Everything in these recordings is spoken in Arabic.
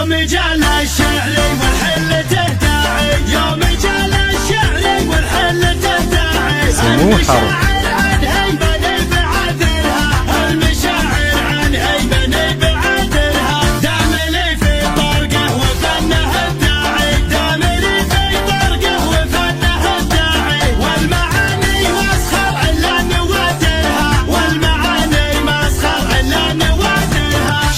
يوم جال الشعر والحل تهداعي، يوم جال الشعر والحل تهداعي. سموحة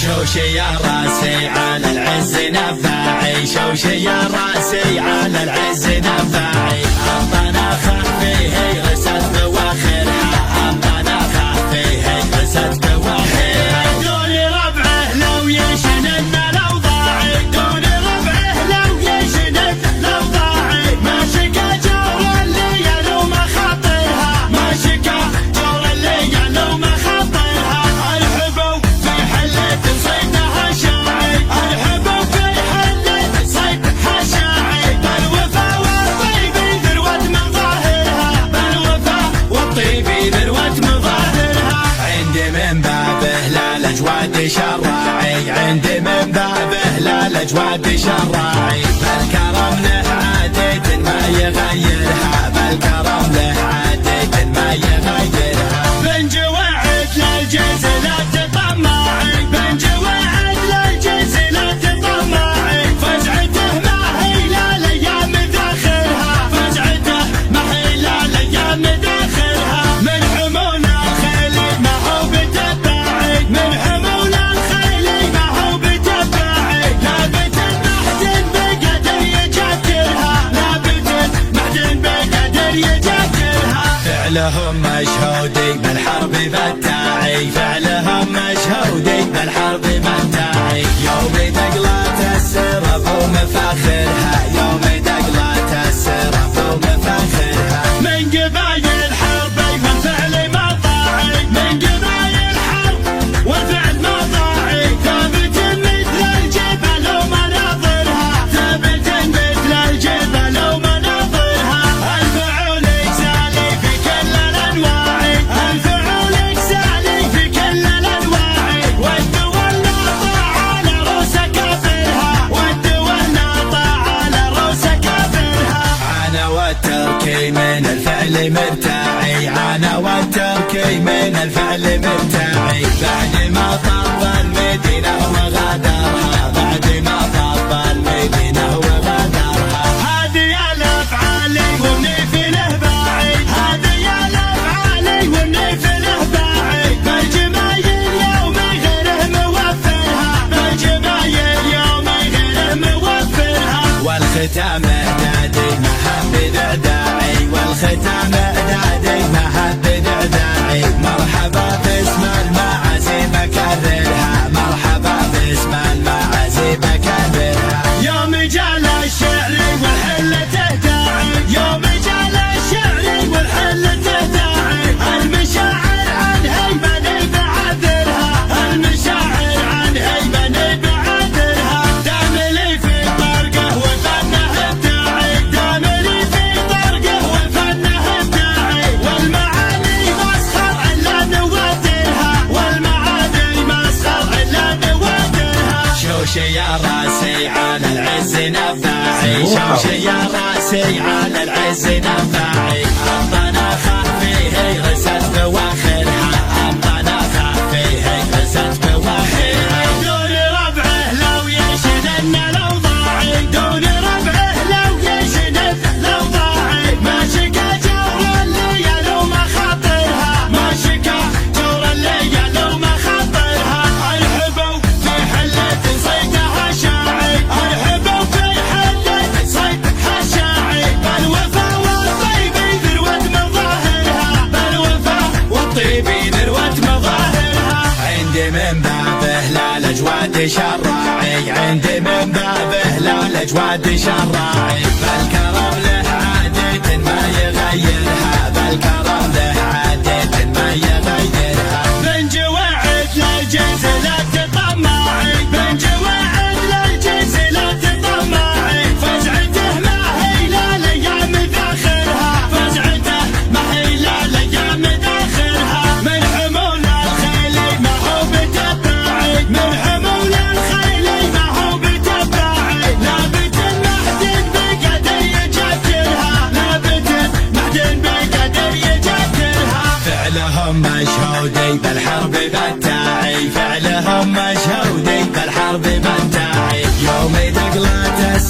شوشي يا راسي على العز نفاعي، شوشي يا راسي على العز نفاعي. أما خفيه غست بواخرها، أما خفيه غست بواخرها. دون ربعه لو يشنن الأوضاعي، دون ربعه لو يشنن الأوضاعي. ما شكا جور اللي يلوم خاطرها، ما شكا جور اللي يلوم خاطرها. الحبوا في حلة صيدها شاعي، الحبوا في حلة صيدها شاعي. بالوفا والطيب ذروة مظاهرها، بالوفا والطيب ذروة مظاهرها. عندي من بابه لا الأجواد شراعي، عندي من بابه لا الأجواد شراعي. بالكرم له عادة ما يغيرها، بالكرم له عادة ما يغيرها. من جواعد للجيز لا تطمعي، من جواعد للجيز لا تطمعي. فزعته ما هي لا ليام داخلها، فزعته ما هي لا ليام داخلها. من حمول الخيل ما هو بتباعي، من حمول الخيل ما هو بتباعي. لابد المحدن بقدر يجدرها، لابد المحدن بقدر يجدرها. فعلهم مشهودي بالحرب بتاعي، فعلهم مشهودي بالحرب بتاعي. يوم دقلات السرف ومفاخرها، يوم دقلات السرف ومفاخرها. من قبايل حربي والفعل مضاعي، من قبايل حرب والفعل مضاعي. ثابت مثل الجبل ومناظرها، ثابت مثل الجبل ومناظرها. الفعول يسالي في كل الانواع، الفعول يسالي في كل الانواع. والدول ناطع على رؤوس كافرها، والدول ناطع على رؤوس كافرها. انا والتركي من الفعل مرتاعي، انا والتركي من الفعل مرتاعي. بعد ما طب المدينة وغادرها، بعد ما طب المدينة وغادرها. هذه الافعال والنيف له باعي، هذه الافعال والنيف له باعي. بالجمايل يوم غيره موفرها، بالجمايل يوم غيره موفرها. والختام نادي ما حب داعي، والختام نادي ما حب داعي. مرحبا باسم المعازيم كررها، مرحبا باسم المعازيم كررها. يوم جال الشعر والحل تهداعي، يوم جال الشعر والحل تهداعي. المشاعر عن هيبة بعذرها، المشاعر عن هيبة بعذرها. داملي في طرقه وفنه ابداعي، داملي في طرقه وفنه ابداعي. والمعاني مسخر الا نوادرها، والمعاني مسخر الا نوادرها. شوشي يا راسي على العز نفاعي، شوشي يا راسي على العز نفاعي. أما خفيه غست بواخرها، أما خفيه غست بواخرها. دون ربعه لو يشنن الأوضاعي، دون ربعه لو يشنن الأوضاعي. ما شكا جور اللي يلوم خاطرها، ما شكا جور اللي يلوم خاطرها. الحبوا في حلة صيدها شاعي، الحبوا في حلة صيدها شاعي. بالوفا والطيب ذروة مظاهرها، بالوفا والطيب ذروة مظاهرها. عندي من بابه لا الأجواد شراعي، عندي من بابه لا الأجواد شراعي. بالكرم له عادة ما يغيرها، بالكرم له عادة ما يغيرها. من جواعد للجيز لا تطمعي، من جواعد للجيز لا تطمعي. فزعته ما هي لا ليام داخلها، فزعته ما هي لا ليام داخلها. من حمول الخيل ما هو بتباعي، من حمول الخيل ما هو بتباعي.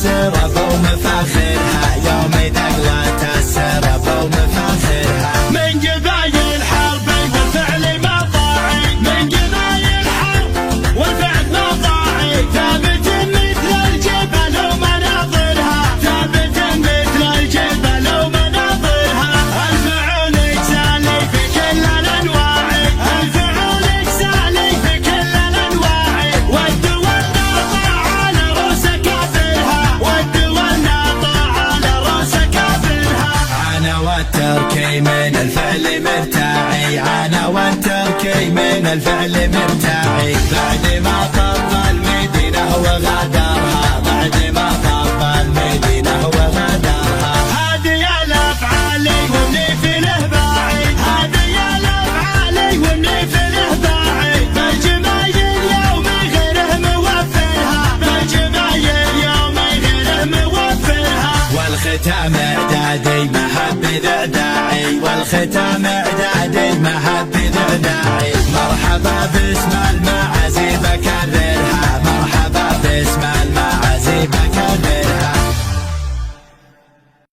السرب ومفاخرها، يوم دقلة السرب ومفاخرها. من قبايل حربي والفعل مطاعي، من قبايل حرب والفعل مطاعي، ثابت مثل الجبل ومناظرها، ثابت مثل الجبل ومناظرها. الفعول يجسالي في كل الانواع، الفعول يجسالي في كل الانواع، والدول ناطع على رؤوس كافرها، والدول ناطع على رؤوس كافرها. انا والتركي من الفعل مرتاعي، انا والتركي من الفعل مرتاعي، بعد ما طب المدينة وغادرها، بعد ما طب المدينة وغادرها. هذه الافعال ومني في الهباعي، هذه الافعال ومني في الهباعي، بالجمايل يوم غيره موفرها، بالجمايل يوم غيره موفرها. والختام اعدادي ما حب ذا داعي، والختام اعدادي ما حب ذا داعي.